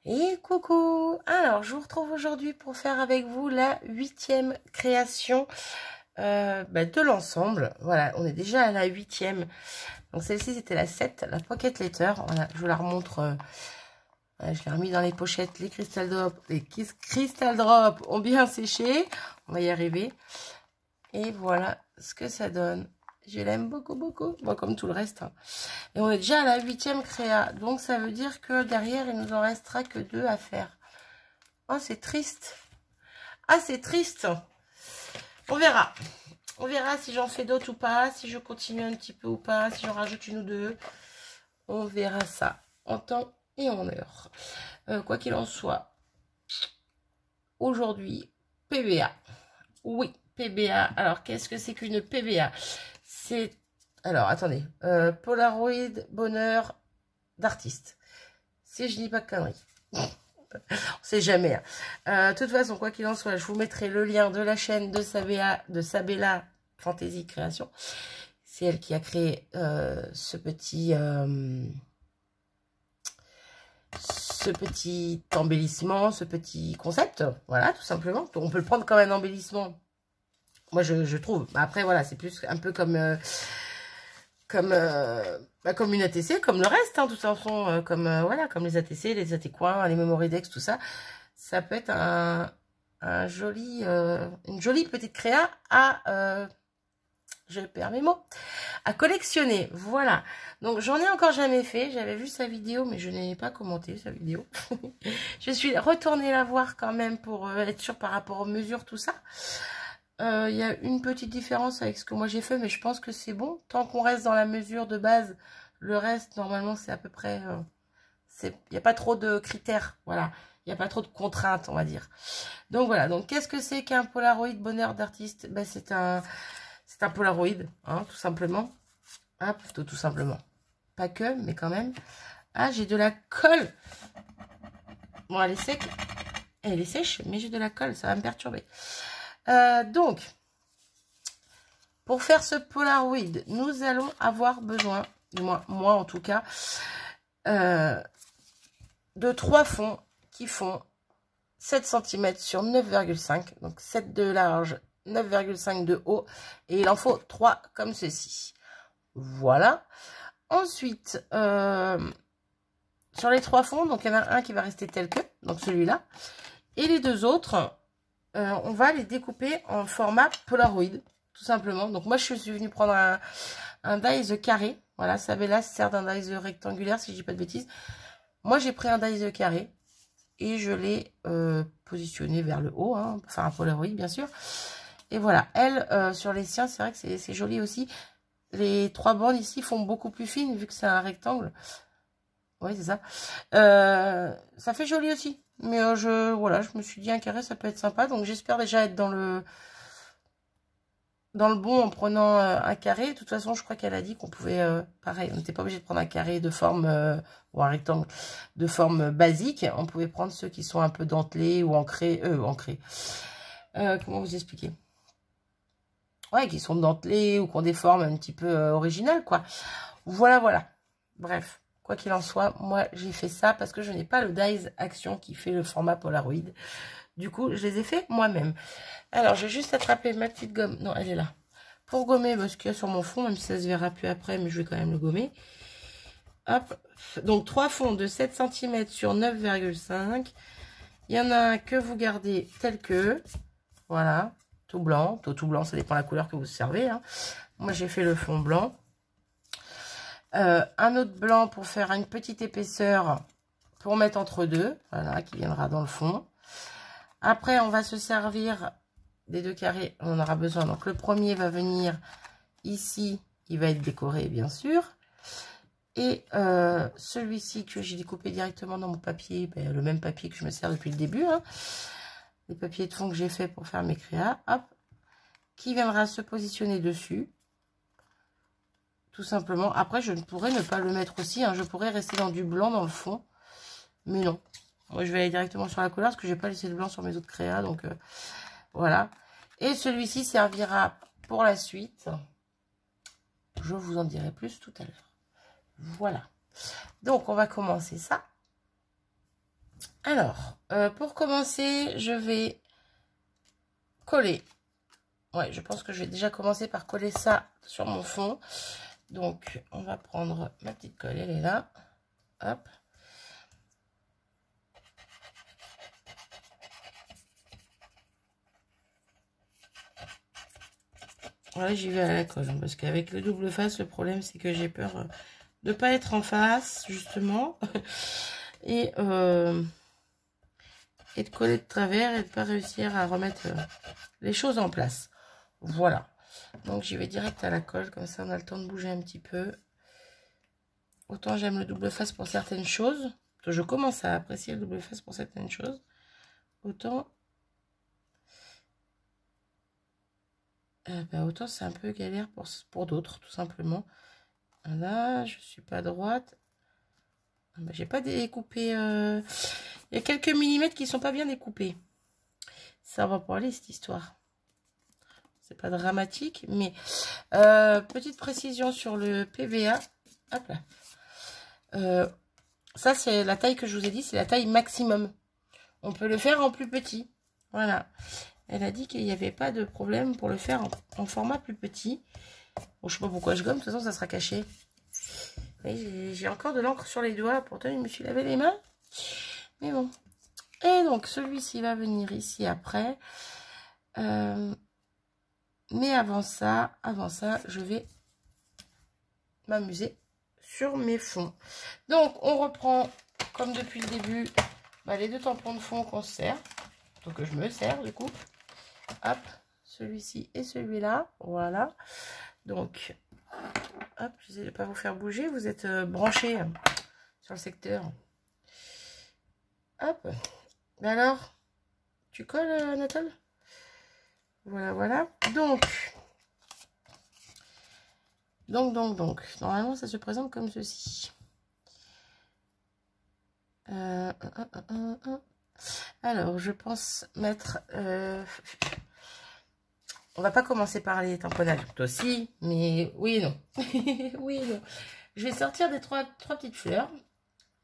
Et coucou! Alors, je vous retrouve aujourd'hui pour faire avec vous la 8e création de l'ensemble. Voilà, on est déjà à la 8e. Donc, celle-ci, c'était la 7, la Pocket Letter. Voilà, je vous la remontre. Voilà, je l'ai remis dans les pochettes. Les Crystal Drops ont bien séché. On va y arriver. Et voilà ce que ça donne. Je l'aime beaucoup, beaucoup. Bon, comme tout le reste. Hein. Et on est déjà à la 8e créa. Donc, ça veut dire que derrière, il nous en restera que 2 à faire. Oh, c'est triste. Ah, c'est triste. On verra. On verra si j'en fais d'autres ou pas. Si je continue un petit peu ou pas. Si j'en rajoute une ou deux. On verra ça en temps et en heure. Quoi qu'il en soit. Aujourd'hui, PBA. Oui, PBA. Alors, qu'est-ce que c'est qu'une PBA? C'est... Alors, attendez. Polaroid bonheur d'artiste. Si je dis pas de conneries. On sait jamais. Hein. De toute façon, quoi qu'il en soit, je vous mettrai le lien de la chaîne de Sabella Fantasy Création. C'est elle qui a créé ce petit embellissement, ce petit concept. Voilà, tout simplement. Donc, on peut le prendre comme un embellissement. Moi, je trouve. Après, voilà, c'est plus un peu comme une ATC, comme le reste, hein, de toute façon, voilà, comme les ATC, les AT-coins, les Memoridex, tout ça. Ça peut être une jolie petite créa à, je perds mes mots, à collectionner. Voilà. Donc, j'en ai encore jamais fait. J'avais vu sa vidéo, mais je n'ai pas commenté sa vidéo. Je suis retournée la voir quand même pour être sûre par rapport aux mesures, tout ça. Il y a une petite différence avec ce que moi j'ai fait, mais je pense que c'est bon. Tant qu'on reste dans la mesure de base, le reste, normalement, c'est à peu près... il n'y a pas trop de critères, voilà. Il n'y a pas trop de contraintes, on va dire. Donc voilà, donc qu'est-ce que c'est qu'un Polaroid bonheur d'artiste? Ben, c'est un Polaroid, hein, tout simplement. Ah, plutôt tout simplement. Pas que, mais quand même. Ah, j'ai de la colle. Bon, elle est sec. Elle est sèche, mais j'ai de la colle, ça va me perturber. Donc, pour faire ce Polaroid, nous allons avoir besoin, du moins moi en tout cas, de 3 fonds qui font 7 cm sur 9,5. Donc 7 de large, 9,5 de haut. Et il en faut 3 comme ceci. Voilà. Ensuite, sur les 3 fonds, donc il y en a un qui va rester tel que, donc celui-là. Et les 2 autres... on va les découper en format Polaroid, tout simplement. Donc, moi, je suis venue prendre un dies carré. Voilà, Sabella sert d'un dies rectangulaire, si je dis pas de bêtises. Moi, j'ai pris un dies carré et je l'ai positionné vers le haut, hein, pour faire un Polaroid, bien sûr. Et voilà, elle, sur les siens, c'est vrai que c'est joli aussi. Les 3 bandes ici font beaucoup plus fines, vu que c'est un rectangle. Oui, c'est ça. Ça fait joli aussi. Mais voilà, je me suis dit un carré, ça peut être sympa. Donc, j'espère déjà être dans le bon en prenant un carré. De toute façon, je crois qu'elle a dit qu'on pouvait... pareil, on n'était pas obligé de prendre un carré de forme... ou un rectangle de forme basique. On pouvait prendre ceux qui sont un peu dentelés ou ancrés. Comment vous expliquer? Ouais, qui sont dentelés ou qui ont des formes un petit peu originales, quoi. Voilà, voilà. Bref. Quoi qu'il en soit, moi, j'ai fait ça parce que je n'ai pas le Dies Action qui fait le format Polaroid. Du coup, je les ai fait moi-même. Alors, j'ai juste attrapé ma petite gomme. Non, elle est là. Pour gommer ce qu'il y a sur mon fond, même si ça se verra plus après, mais je vais quand même le gommer. Hop. Donc, 3 fonds de 7 cm sur 9,5. Il y en a un que vous gardez tel que. Voilà. Tout blanc. Tout blanc, ça dépend de la couleur que vous servez. Hein. Moi, j'ai fait le fond blanc. Un autre blanc pour faire une petite épaisseur pour mettre entre deux, voilà, qui viendra dans le fond. Après, on va se servir des 2 carrés, on en aura besoin. Donc, le premier va venir ici, il va être décoré, bien sûr. Et celui-ci que j'ai découpé directement dans mon papier, ben, le même papier que je me sers depuis le début, hein, les papiers de fond que j'ai fait pour faire mes créas, hop, qui viendra se positionner dessus. Tout simplement. Après, je pourrais ne pas le mettre aussi. Hein. Je pourrais rester dans du blanc dans le fond. Mais non. Moi, je vais aller directement sur la couleur parce que je n'ai pas laissé de blanc sur mes autres créas. Donc, voilà. Et celui-ci servira pour la suite. Je vous en dirai plus tout à l'heure. Voilà. Donc, on va commencer ça. Alors, pour commencer, je vais coller. Ouais, je pense que je vais déjà commencer par coller ça sur mon fond. Donc, on va prendre ma petite colle, elle est là. Hop. Voilà, j'y vais à la colle, hein, parce qu'avec le double face, le problème, c'est que j'ai peur de ne pas être en face, justement. Et de coller de travers et de ne pas réussir à remettre les choses en place. Voilà. Donc, j'y vais direct à la colle, comme ça, on a le temps de bouger un petit peu. Autant j'aime le double face pour certaines choses. Je commence à apprécier le double face pour certaines choses. Autant... autant c'est un peu galère pour d'autres, tout simplement. Là, je suis pas droite. J'ai pas découpé. Il y a quelques millimètres qui sont pas bien découpés. Ça va pas aller cette histoire. C'est pas dramatique, mais petite précision sur le PVA. Hop là. Ça, c'est la taille que je vous ai dit, c'est la taille maximum. On peut le faire en plus petit. Voilà. Elle a dit qu'il n'y avait pas de problème pour le faire en format plus petit. Bon, je sais pas pourquoi je gomme, de toute façon, ça sera caché. J'ai encore de l'encre sur les doigts. Pourtant, je me suis lavé les mains. Mais bon. Et donc, celui-ci va venir ici après. Mais avant ça, je vais m'amuser sur mes fonds. Donc, on reprend, comme depuis le début, les deux tampons de fond qu'on se sert. Donc, je me sers, du coup. Hop, celui-ci et celui-là. Voilà. Donc, hop, j'essaie de ne pas vous faire bouger. Vous êtes branchés sur le secteur. Hop. Alors, tu colles, Anatole? Voilà, voilà. Donc, normalement, ça se présente comme ceci. Alors, je pense mettre... on va pas commencer par les tamponnages. Toi aussi, mais oui et non. Oui et non. Je vais sortir des trois petites fleurs,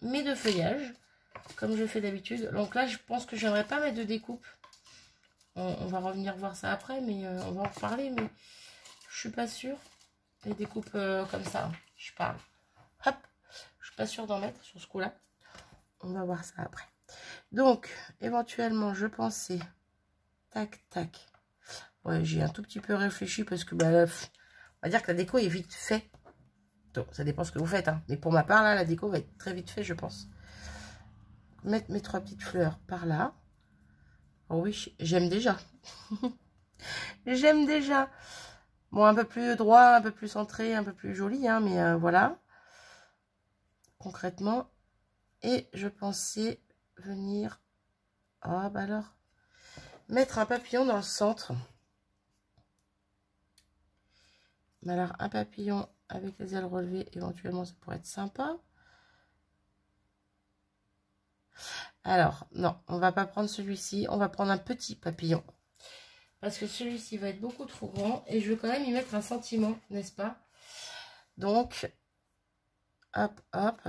mes deux feuillages, comme je fais d'habitude. Donc là, je pense que je n'aimerais pas mettre de découpe. On va revenir voir ça après, mais on va en reparler, mais je suis pas sûre. Les découpes comme ça, je parle. Hop, je suis pas sûre d'en mettre sur ce coup-là. On va voir ça après. Donc, éventuellement, je pensais... Tac, tac. Ouais, j'ai un tout petit peu réfléchi parce que, on va dire que la déco est vite faite. Donc, ça dépend ce que vous faites, hein. Mais pour ma part, là, la déco va être très vite faite, je pense. Mettre mes trois petites fleurs par là. Oh oui, j'aime déjà. J'aime déjà. Bon, un peu plus droit, un peu plus centré, un peu plus joli, hein, mais voilà. Concrètement. Et je pensais venir... Ah, bah alors... Mettre un papillon dans le centre. Mais alors, un papillon avec les ailes relevées, éventuellement, ça pourrait être sympa. Alors, non, on va pas prendre celui-ci. On va prendre un petit papillon. Parce que celui-ci va être beaucoup trop grand. Et je veux quand même y mettre un sentiment, n'est-ce pas? Donc, hop, hop.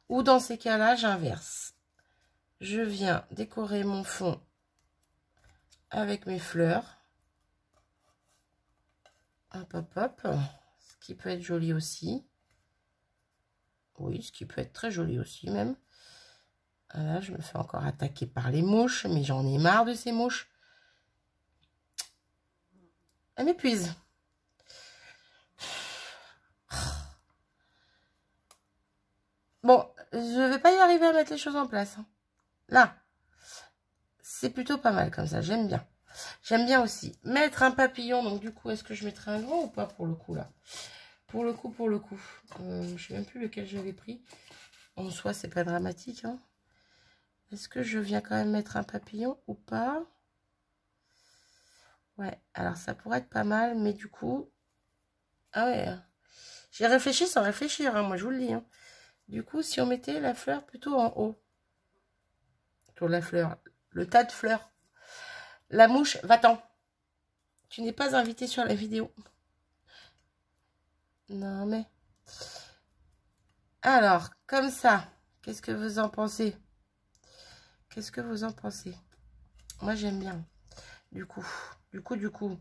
Ou dans ces cas-là, j'inverse. Je viens décorer mon fond avec mes fleurs. Hop, hop, hop. Ce qui peut être joli aussi. Oui, ce qui peut être très joli aussi même. Voilà, je me fais encore attaquer par les mouches, mais j'en ai marre de ces mouches. Elle m'épuise. Bon, je vais pas y arriver à mettre les choses en place. Là, c'est plutôt pas mal comme ça, j'aime bien. J'aime bien aussi mettre un papillon. Donc du coup, est-ce que je mettrai un grand ou pas pour le coup là? Pour le coup. Je sais même plus lequel j'avais pris. En soi, c'est pas dramatique. Hein. Est-ce que je viens quand même mettre un papillon ou pas? Ouais, alors ça pourrait être pas mal, mais du coup... Ah ouais, j'ai réfléchi sans réfléchir, hein, moi je vous le dis. Hein. Du coup, si on mettait la fleur plutôt en haut. Plutôt la fleur, le tas de fleurs. La mouche, va-t'en. Tu n'es pas invité sur la vidéo. Non mais... Alors, comme ça, qu'est-ce que vous en pensez? Qu'est-ce que vous en pensez? Moi, j'aime bien. Du coup. On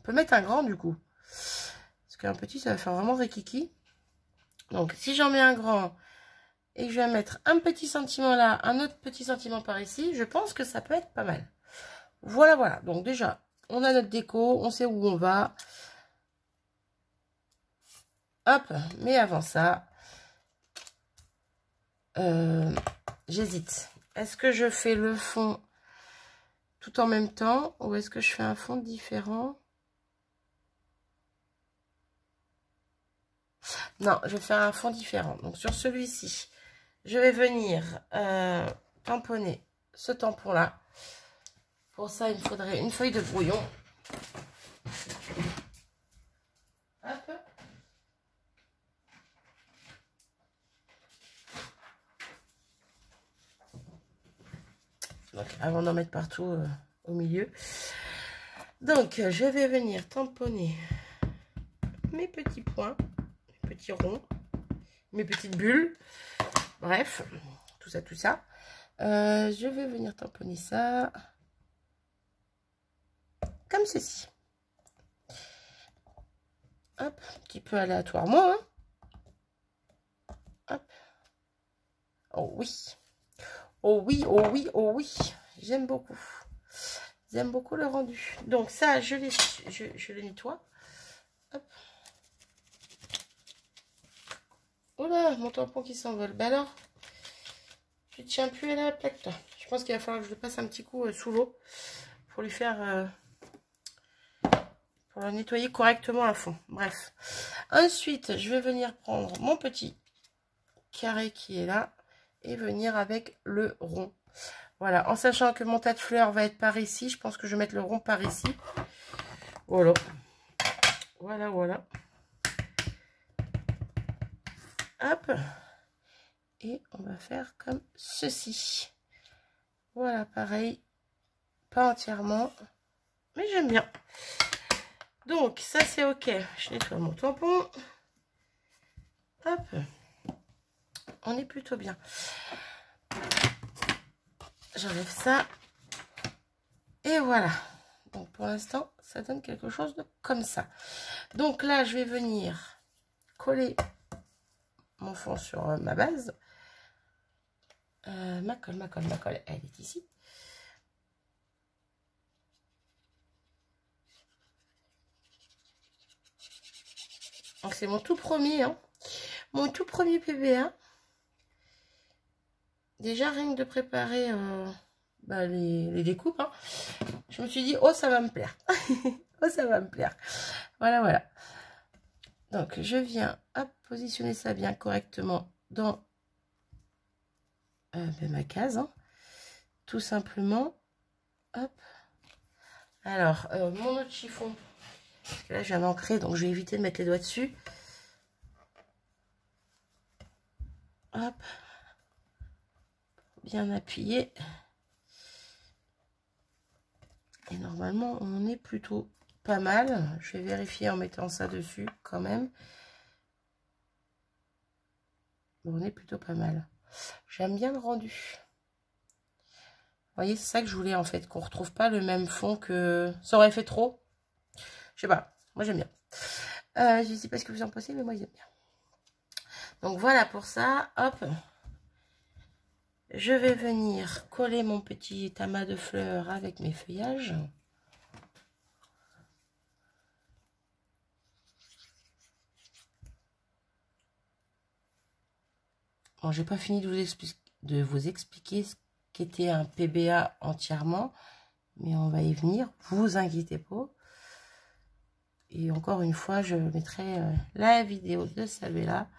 peut mettre un grand, du coup. Parce qu'un petit, ça va faire vraiment rikiki. Donc, si j'en mets un grand et que je vais mettre un petit sentiment là, un autre petit sentiment par ici, je pense que ça peut être pas mal. Voilà, voilà. Donc, déjà, on a notre déco. On sait où on va. Hop. Mais avant ça, j'hésite. Est-ce que je fais le fond tout en même temps ou est-ce que je fais un fond différent? Non, je vais faire un fond différent. Donc sur celui-ci, je vais venir tamponner ce tampon-là. Pour ça, il me faudrait une feuille de brouillon. Hop. Donc avant d'en mettre partout au milieu. Donc je vais venir tamponner mes petits points, mes petits ronds, mes petites bulles. Bref, tout ça, tout ça. Je vais venir tamponner ça comme ceci. Hop, un petit peu aléatoirement. Hein. Hop. Oh oui. Oh oui, oh oui, oh oui. J'aime beaucoup. J'aime beaucoup le rendu. Donc ça, je le nettoie. Hop. Oh là, mon tampon qui s'envole. Ben alors, je ne tiens plus à la plaque là. Je pense qu'il va falloir que je le passe un petit coup sous l'eau pour lui faire... pour le nettoyer correctement à fond. Bref. Ensuite, je vais venir prendre mon petit carré qui est là et venir avec le rond. Voilà, en sachant que mon tas de fleurs va être par ici, je pense que je vais mettre le rond par ici. Voilà. Voilà, voilà. Hop. Et on va faire comme ceci. Voilà, pareil. Pas entièrement, mais j'aime bien. Donc, ça c'est ok. Je nettoie mon tampon. Hop. On est plutôt bien. J'enlève ça. Et voilà. Donc, pour l'instant, ça donne quelque chose de comme ça. Donc là, je vais venir coller mon fond sur ma base. Ma colle, elle est ici. Donc, c'est mon tout premier, hein. Mon tout premier PBA. Déjà, rien que de préparer les découpes, hein, je me suis dit, oh, ça va me plaire. Oh, ça va me plaire. Voilà, voilà. Donc, je viens positionner ça bien correctement dans ma case. Hein, tout simplement. Hop. Alors, mon autre chiffon. Parce que là, j'ai un ancré, donc je vais éviter de mettre les doigts dessus. Hop. Bien appuyé. Et normalement, on est plutôt pas mal. Je vais vérifier en mettant ça dessus quand même. Bon, on est plutôt pas mal. J'aime bien le rendu. Vous voyez, c'est ça que je voulais en fait. Qu'on ne retrouve pas le même fond que... Ça aurait fait trop. Je sais pas. Moi, j'aime bien. Je ne sais pas ce que vous en pensez, mais moi, j'aime bien. Donc, voilà pour ça. Hop. Je vais venir coller mon petit amas de fleurs avec mes feuillages. Bon, j'ai pas fini de vous expliquer ce qu'était un PBA entièrement, mais on va y venir, vous inquiétez pas. Et encore une fois, je mettrai la vidéo de celle-là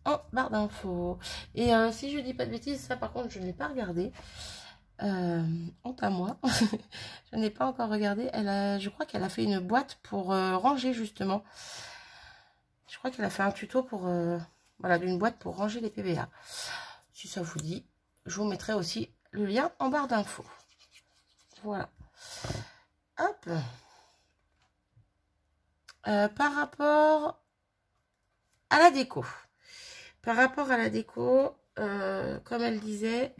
en barre d'infos. Et si je dis pas de bêtises, ça par contre, je ne l'ai pas regardé. Honte à moi. Je n'ai pas encore regardé. Je crois qu'elle a fait une boîte pour ranger justement. Je crois qu'elle a fait un tuto pour... voilà, d'une boîte pour ranger les PBA. Si ça vous dit, je vous mettrai aussi le lien en barre d'infos. Voilà. Hop. Par rapport à la déco. Par rapport à la déco, comme elle disait,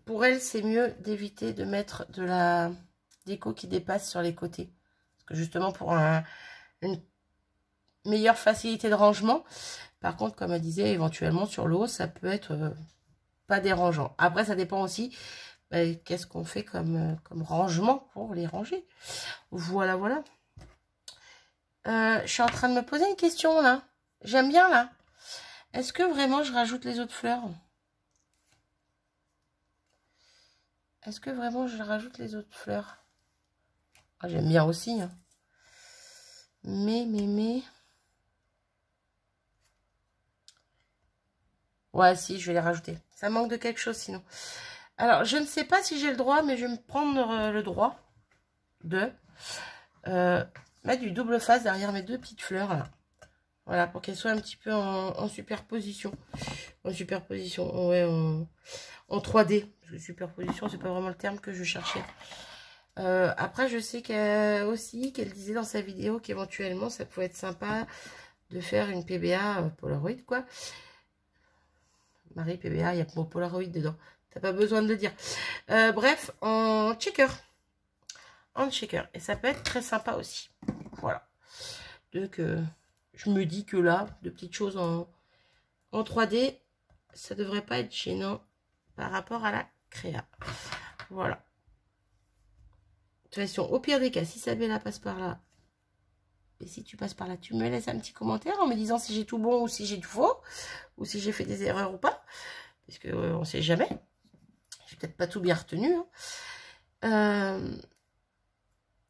pour elle, c'est mieux d'éviter de mettre de la déco qui dépasse sur les côtés. Parce que justement, pour une meilleure facilité de rangement. Par contre, comme elle disait, éventuellement sur le haut, ça peut être pas dérangeant. Après, ça dépend aussi qu'est-ce qu'on fait comme rangement pour les ranger. Voilà, voilà. Je suis en train de me poser une question là. J'aime bien là. Est-ce que vraiment je rajoute les autres fleurs? Est-ce que vraiment je rajoute les autres fleurs? Ah, j'aime bien aussi. Hein. Mais... Ouais, si, je vais les rajouter. Ça manque de quelque chose sinon. Alors, je ne sais pas si j'ai le droit, mais je vais me prendre le droit de mettre du double face derrière mes deux petites fleurs là. Voilà, pour qu'elles soient un petit peu en superposition. En superposition, ouais, en 3D. Parce que superposition, c'est pas vraiment le terme que je cherchais. Après, je sais qu'elle disait dans sa vidéo qu'éventuellement, ça pouvait être sympa de faire une PBA Polaroid, quoi. Marie, PBA, il y a mot Polaroid dedans. T'as pas besoin de le dire. Bref, en checker. En checker. Et ça peut être très sympa aussi. Voilà. Donc, je me dis que là, de petites choses en 3D, ça devrait pas être gênant par rapport à la créa. Voilà. De toute façon, au pire des cas, si Sabella passe par là, et si tu passes par là, tu me laisses un petit commentaire en me disant si j'ai tout bon ou si j'ai tout faux, ou si j'ai fait des erreurs ou pas, parce que on sait jamais. J'ai peut-être pas tout bien retenu. Hein.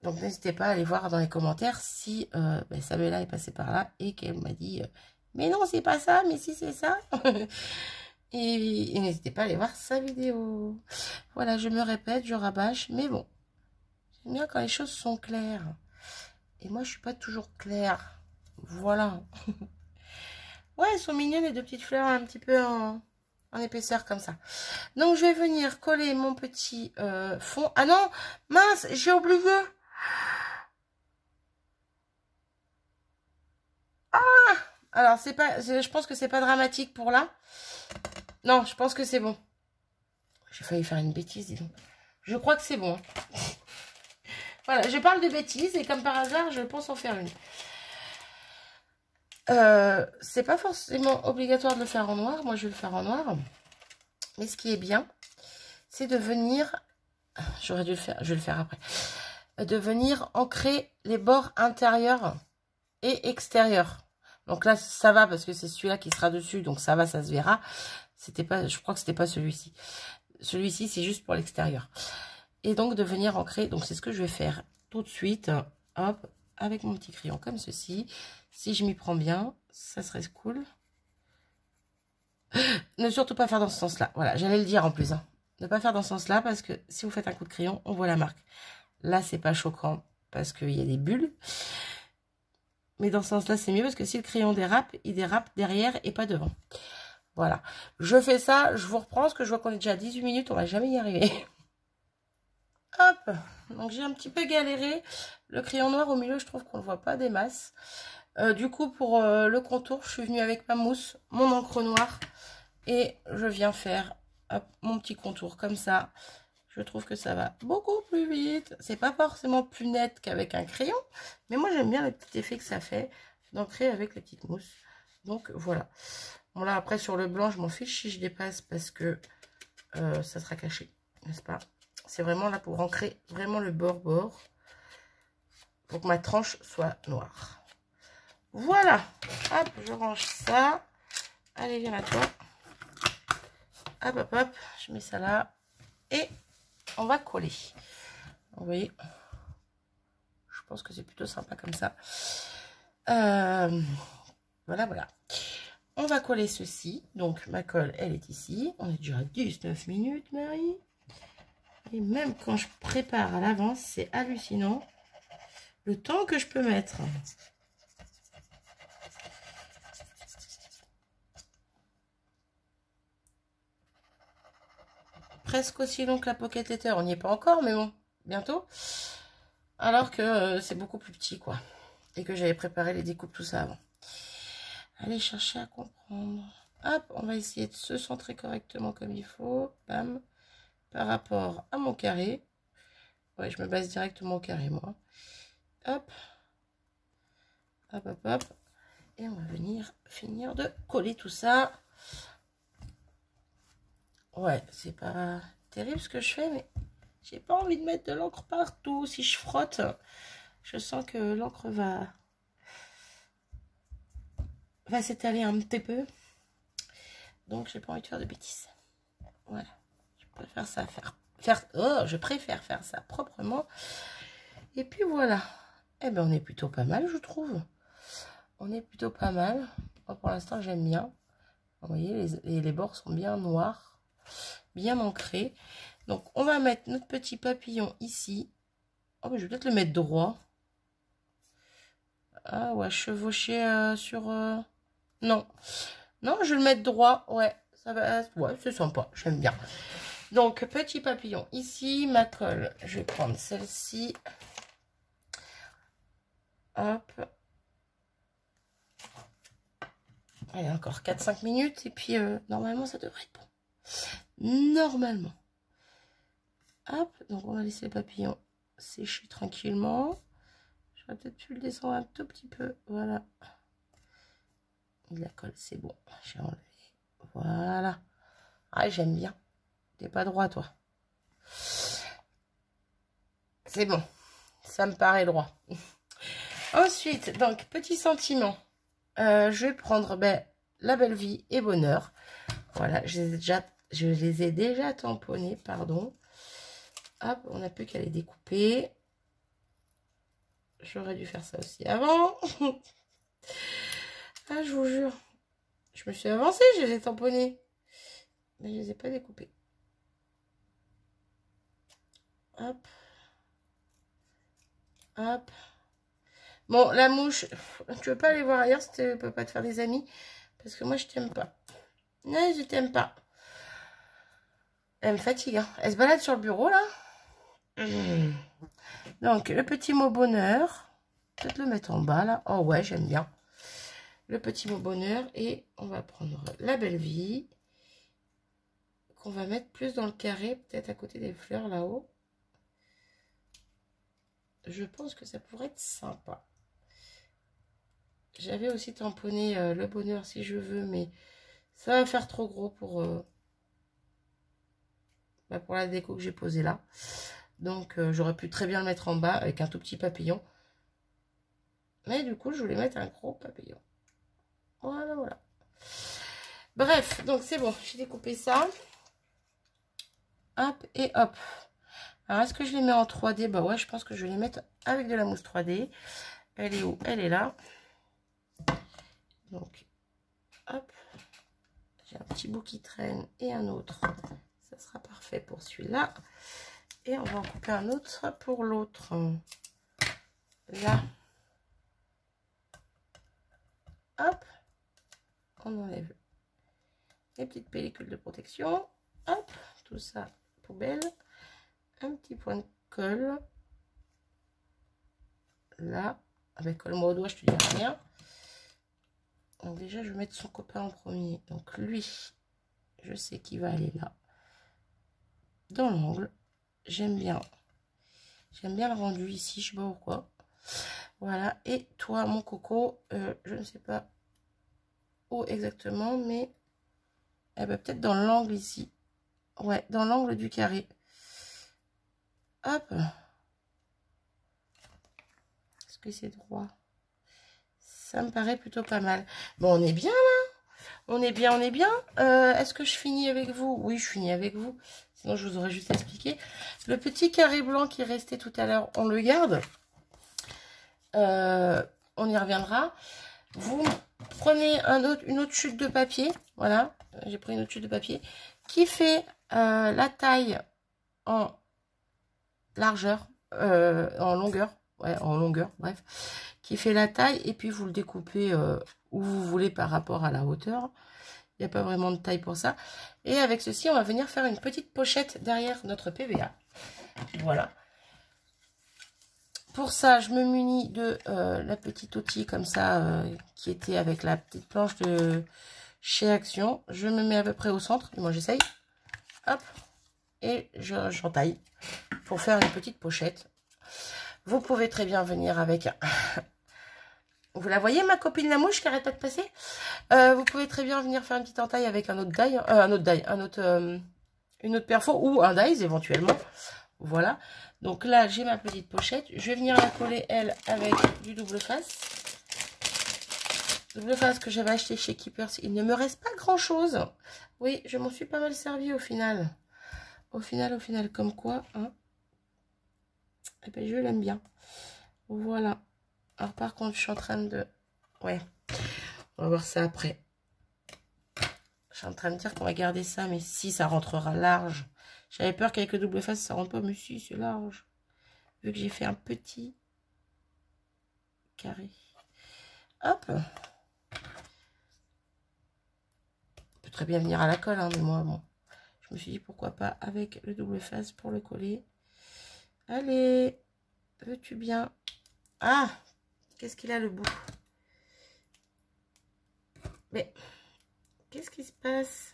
Donc n'hésitez pas à aller voir dans les commentaires si Sabella est passée par là et qu'elle m'a dit mais non c'est pas ça, mais si c'est ça. et n'hésitez pas à aller voir sa vidéo. Voilà, je me répète, je rabâche, mais bon, j'aime bien quand les choses sont claires. Et moi je suis pas toujours claire. Voilà. Ouais, elles sont mignonnes les deux petites fleurs un petit peu en épaisseur comme ça. Donc je vais venir coller mon petit fond. Ah non, mince, j'ai oublié. Alors, c'est pas, je pense que c'est pas dramatique pour là. Non, je pense que c'est bon. J'ai failli faire une bêtise, dis donc. Je crois que c'est bon. Voilà, je parle de bêtises et comme par hasard, je pense en faire une. C'est pas forcément obligatoire de le faire en noir. Moi, je vais le faire en noir. Mais ce qui est bien, c'est de venir... J'aurais dû le faire, je vais le faire après. De venir ancrer les bords intérieurs et extérieurs. Donc là, ça va parce que c'est celui-là qui sera dessus. Donc ça va, ça se verra. C'était pas, je crois que c'était pas celui-ci. Celui-ci, c'est juste pour l'extérieur. Et donc de venir ancrer. Donc c'est ce que je vais faire tout de suite. Hop, avec mon petit crayon comme ceci. Si je m'y prends bien, ça serait cool. Ne surtout pas faire dans ce sens-là. Voilà, j'allais le dire en plus. Hein. Ne pas faire dans ce sens-là parce que si vous faites un coup de crayon, on voit la marque. Là, c'est pas choquant parce qu'il y a des bulles. Mais dans ce sens-là, c'est mieux parce que si le crayon dérape, il dérape derrière et pas devant. Voilà. Je fais ça, je vous reprends parce que je vois qu'on est déjà à 18 minutes, on va jamais y arriver. Hop. Donc j'ai un petit peu galéré. Le crayon noir au milieu, je trouve qu'on ne le voit pas des masses. Du coup, pour le contour, je suis venue avec ma mousse, mon encre noire. Et je viens faire hop, mon petit contour comme ça. Je trouve que ça va beaucoup plus vite. C'est pas forcément plus net qu'avec un crayon. Mais moi, j'aime bien le petit effet que ça fait d'ancrer avec les petites mousses. Donc, voilà. Bon, là, après, sur le blanc, je m'en fiche si je dépasse parce que ça sera caché. N'est-ce pas? C'est vraiment là pour ancrer vraiment le bord-bord. Pour que ma tranche soit noire. Voilà. Hop, je range ça. Allez, viens à toi. Hop, hop, hop. Je mets ça là. Et... on va coller. Vous voyez, je pense que c'est plutôt sympa comme ça. Voilà, voilà. On va coller ceci. Donc, ma colle, elle est ici. On est déjà à 19 minutes, Marie. Et même quand je prépare à l'avance, c'est hallucinant le temps que je peux mettre. Presque aussi long que la Pocket Letter. On n'y est pas encore, mais bon, bientôt. Alors que c'est beaucoup plus petit, quoi. Et que j'avais préparé les découpes, tout ça avant. Allez chercher à comprendre. Hop, on va essayer de se centrer correctement comme il faut. Bam. par rapport à mon carré. Ouais, je me base directement au carré, moi. Hop. Hop, hop, hop. Et on va venir finir de coller tout ça. Ouais, c'est pas terrible ce que je fais, mais j'ai pas envie de mettre de l'encre partout. Si je frotte, je sens que l'encre va s'étaler un petit peu. Donc, j'ai pas envie de faire de bêtises. Voilà. Je préfère ça je préfère faire ça proprement. Et puis voilà. Eh ben, on est plutôt pas mal, je trouve. On est plutôt pas mal. Moi, pour l'instant, j'aime bien. Vous voyez, les bords sont bien noirs, bien ancrés. Donc, on va mettre notre petit papillon ici. Oh, mais je vais peut-être le mettre droit. Ah ouais, chevaucher sur... Non. Non, je vais le mettre droit. Ouais, ça va. Ouais, c'est sympa. J'aime bien. Donc, petit papillon ici. Ma colle, je vais prendre celle-ci. Hop. Allez, encore 4-5 minutes. Et puis, normalement, ça devrait être bon. Normalement. Hop. Donc, on va laisser le papillon sécher tranquillement. J'aurais peut-être pu le descendre un tout petit peu. Voilà. La colle, c'est bon. J'ai enlevé. Voilà. Ah, j'aime bien. T'es pas droit, toi. C'est bon. Ça me paraît droit. Ensuite, donc, petit sentiment. Je vais prendre la belle vie et bonheur. Voilà, je les ai déjà tamponnés, pardon. Hop, on n'a plus qu'à les découper. J'aurais dû faire ça aussi avant. Ah, je vous jure. Je me suis avancée, je les ai tamponnés. Mais je les ai pas découpés. Hop. Hop. Bon, la mouche, tu veux pas aller voir ailleurs si tu peux pas te faire des amis? Parce que moi, je t'aime pas. Non, je t'aime pas. Elle me fatigue. Hein. Elle se balade sur le bureau, là. Donc, le petit mot bonheur. Peut-être le mettre en bas, là. Oh, ouais, j'aime bien. Le petit mot bonheur. Et on va prendre la belle vie. Qu'on va mettre plus dans le carré. Peut-être à côté des fleurs, là-haut. Je pense que ça pourrait être sympa. J'avais aussi tamponné le bonheur si je veux, mais ça va faire trop gros pour la déco que j'ai posée là. Donc, j'aurais pu très bien le mettre en bas avec un tout petit papillon. Mais du coup, je voulais mettre un gros papillon. Voilà, voilà. Bref, donc c'est bon. J'ai découpé ça. Hop et hop. Alors, est-ce que je les mets en 3D? Bah ouais, je pense que je vais les mettre avec de la mousse 3D. Elle est où? Elle est là. Donc, hop. J'ai un petit bout qui traîne et un autre. Ça sera parfait pour celui-là. Et on va en couper un autre pour l'autre. Là. Hop. On enlève les petites pellicules de protection. Hop. Tout ça, poubelle. Un petit point de colle. Là. Avec colle-moi au doigt, je te dis rien. Donc déjà, je vais mettre son copain en premier. Donc lui, je sais qu'il va aller là. Dans l'angle. J'aime bien. J'aime bien le rendu ici, je sais pas pourquoi. Voilà. Et toi, mon coco, je ne sais pas où exactement, mais peut-être dans l'angle ici. Ouais, dans l'angle du carré. Hop. Est-ce que c'est droit? Ça me paraît plutôt pas mal. Bon, on est bien là. On est bien, on est bien. Est-ce que je finis avec vous? Oui, je finis avec vous. Sinon, je vous aurais juste expliqué. Le petit carré blanc qui restait tout à l'heure, on le garde. On y reviendra. Vous prenez une autre chute de papier. Voilà, j'ai pris une autre chute de papier qui fait la taille en largeur, en longueur. Ouais, en longueur, bref. Qui fait la taille et puis vous le découpez où vous voulez par rapport à la hauteur. Il n'y a pas vraiment de taille pour ça. Et avec ceci, on va venir faire une petite pochette derrière notre PVA. Voilà. Pour ça, je me munis de la petite outil comme ça, qui était avec la petite planche de chez Action. Je me mets à peu près au centre. Et moi, j'essaye. Hop. et j'entaille pour faire une petite pochette. Vous pouvez très bien venir avec... Vous la voyez, ma copine la mouche qui arrête pas de passer. Vous pouvez très bien venir faire une petite entaille avec un autre die, une autre perfo ou un dies éventuellement. Voilà. Donc là, j'ai ma petite pochette. Je vais venir la coller, elle, avec du double face. Double face que j'avais acheté chez Keepers. Il ne me reste pas grand-chose. Oui, je m'en suis pas mal servi au final. Au final, comme quoi, hein. Eh ben, je l'aime bien. Voilà. Alors, par contre, je suis en train de... Ouais, on va voir ça après. Je suis en train de dire qu'on va garder ça, mais si, ça rentrera large. J'avais peur qu'avec le double face, ça rentre pas, mais si, c'est large. Vu que j'ai fait un petit carré. Hop. On peut très bien venir à la colle, hein, mais moi, bon. Je me suis dit, pourquoi pas avec le double face pour le coller. Allez. Veux-tu bien? Ah, qu'est-ce qu'il a le bout? Mais, qu'est-ce qui se passe?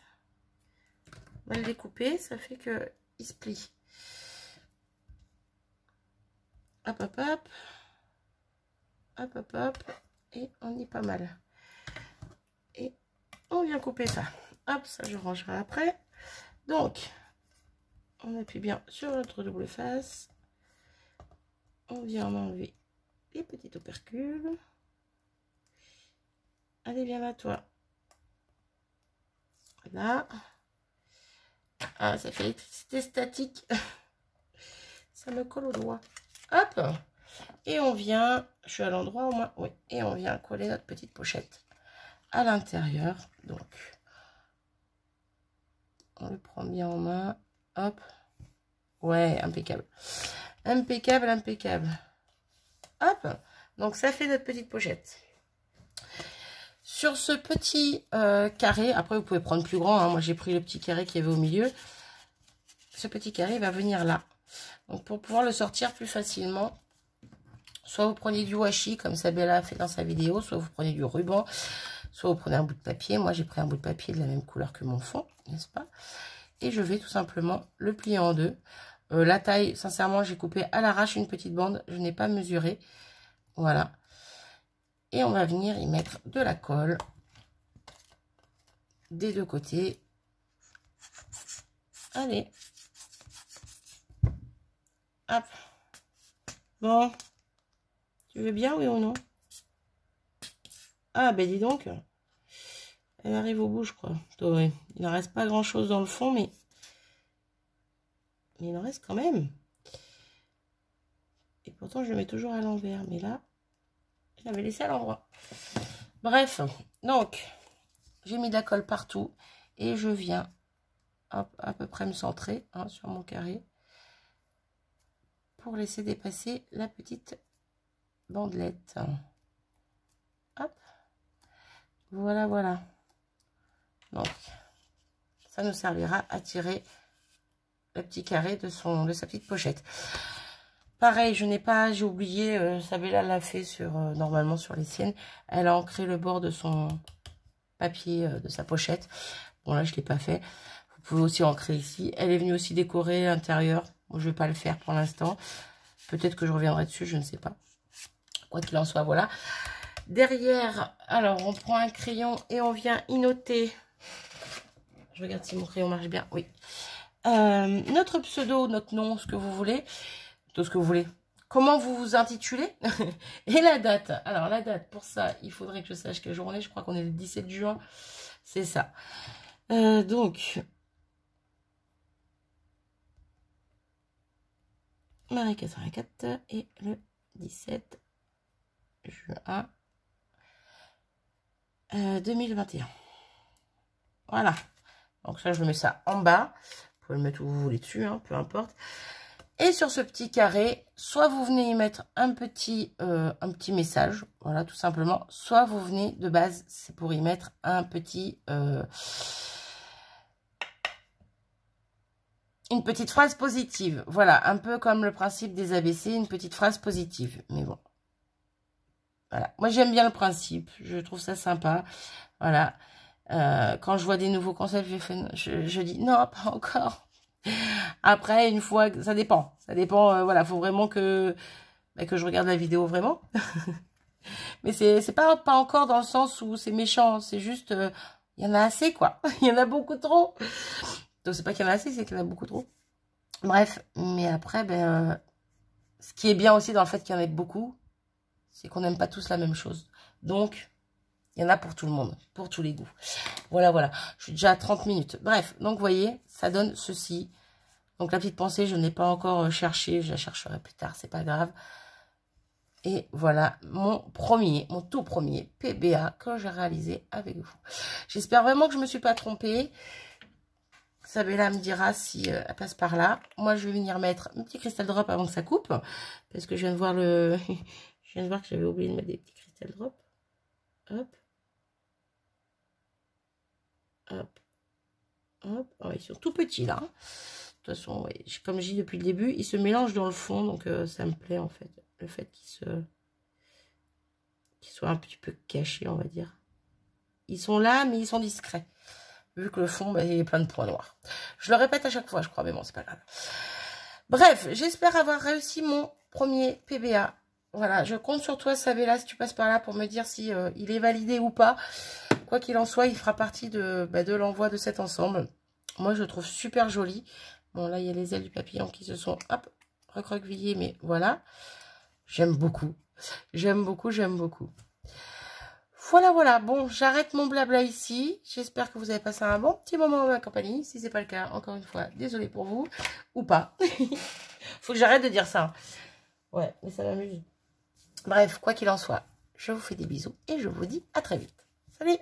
On va le découper, ça fait que il se plie. Hop, hop, hop. Hop, hop, hop. Et on y est pas mal. Et on vient couper ça. Hop, ça je rangerai après. Donc, on appuie bien sur notre double face. On vient en enlever les petits opercules. Allez, viens là, toi. Voilà. Ah, ça fait l'électricité statique. Ça me colle au doigt. Hop. Et on vient, je suis à l'endroit au moins, oui. Et on vient coller notre petite pochette à l'intérieur. Donc, on le prend bien en main. Hop. Ouais, impeccable. Impeccable, impeccable. Hop. Donc, ça fait notre petite pochette. Sur ce petit carré, après vous pouvez prendre plus grand, hein. Moi j'ai pris le petit carré qui avait au milieu. Ce petit carré va venir là. Donc pour pouvoir le sortir plus facilement, soit vous prenez du washi comme Sabella a fait dans sa vidéo, soit vous prenez du ruban, soit vous prenez un bout de papier. Moi j'ai pris un bout de papier de la même couleur que mon fond, n'est-ce pas? Et je vais tout simplement le plier en deux. La taille, sincèrement, j'ai coupé à l'arrache une petite bande, je n'ai pas mesuré. Voilà. Et on va venir y mettre de la colle des deux côtés. Allez. Hop. Bon. Tu veux bien, oui ou non? Ah, ben dis donc. Elle arrive au bout, je crois. Ouais. Il n'en reste pas grand-chose dans le fond, mais il en reste quand même. Et pourtant, je le mets toujours à l'envers. Mais là, je l'avais laissé à l'endroit. Bref, donc, j'ai mis de la colle partout. Et je viens hop, à peu près me centrer, hein, sur mon carré. Pour laisser dépasser la petite bandelette. Hop. Voilà, voilà. Donc, ça nous servira à tirer le petit carré de sa petite pochette. Pareil, j'ai oublié, Sabella l'a fait normalement sur les siennes. Elle a ancré le bord de son papier de sa pochette. Bon, là, je ne l'ai pas fait. Vous pouvez aussi ancrer ici. Elle est venue aussi décorer l'intérieur. Bon, je ne vais pas le faire pour l'instant. Peut-être que je reviendrai dessus, je ne sais pas. Quoi qu'il en soit, voilà. Derrière, alors, on prend un crayon et on vient y noter. Je regarde si mon crayon marche bien. Oui. Notre pseudo, notre nom, ce que vous voulez. Tout ce que vous voulez. Comment vous vous intitulez et la date. Alors, la date, pour ça, il faudrait que je sache quelle journée. Je crois qu'on est le 17 juin. C'est ça. Donc, Marie 84 et le 17 juin 2021. Voilà. Donc ça, je mets ça en bas. Vous pouvez le mettre où vous voulez dessus, hein, peu importe. Et sur ce petit carré, soit vous venez y mettre un petit message, voilà, tout simplement. Soit vous venez, de base, c'est pour y mettre un petit... une petite phrase positive. Voilà, un peu comme le principe des ABC, une petite phrase positive. Mais bon. Voilà. Moi, j'aime bien le principe. Je trouve ça sympa. Voilà. Quand je vois des nouveaux concepts, je dis non, pas encore. Après, une fois, ça dépend. Ça dépend, voilà, faut vraiment que je regarde la vidéo vraiment. Mais c'est pas encore dans le sens où c'est méchant. C'est juste, il y en a assez, quoi. Il y en a beaucoup trop. Donc, c'est pas qu'il y en a assez, c'est qu'il y en a beaucoup trop. Bref, mais après, ben, ce qui est bien aussi dans le fait qu'il y en ait beaucoup, c'est qu'on n'aime pas tous la même chose. Donc, il y en a pour tout le monde, pour tous les goûts. Voilà, voilà. Je suis déjà à 30 minutes. Bref, donc, vous voyez, ça donne ceci. Donc, la petite pensée, je n'ai pas encore cherché. Je la chercherai plus tard, c'est pas grave. Et voilà mon tout premier PBA que j'ai réalisé avec vous. J'espère vraiment que je ne me suis pas trompée. Sabella me dira si elle passe par là. Moi, je vais venir mettre un petit cristal drop avant que ça coupe. Parce que je viens de voir je viens de voir que j'avais oublié de mettre des petits cristal drop. Hop. Hop. Hop. Oh, ils sont tout petits là. De toute façon, ouais, comme je dis depuis le début, ils se mélangent dans le fond. Donc, ça me plaît en fait. Le fait qu'ils soient un petit peu cachés, on va dire. Ils sont là, mais ils sont discrets. Vu que le fond, bah, il est plein de points noirs. Je le répète à chaque fois, je crois, mais bon, c'est pas grave. Bref, j'espère avoir réussi mon premier PBA. Voilà, je compte sur toi, Sabella, si tu passes par là pour me dire si il est validé ou pas. Quoi qu'il en soit, il fera partie de l'envoi de cet ensemble. Moi, je le trouve super joli. Bon, là, il y a les ailes du papillon qui se sont, hop, recroquevillées, mais voilà. J'aime beaucoup. J'aime beaucoup, j'aime beaucoup. Voilà, voilà. Bon, j'arrête mon blabla ici. J'espère que vous avez passé un bon petit moment en ma compagnie. Si c'est pas le cas, encore une fois, désolée pour vous. Ou pas. Faut que j'arrête de dire ça. Ouais, mais ça m'amuse. Bref, quoi qu'il en soit, je vous fais des bisous et je vous dis à très vite. Salut!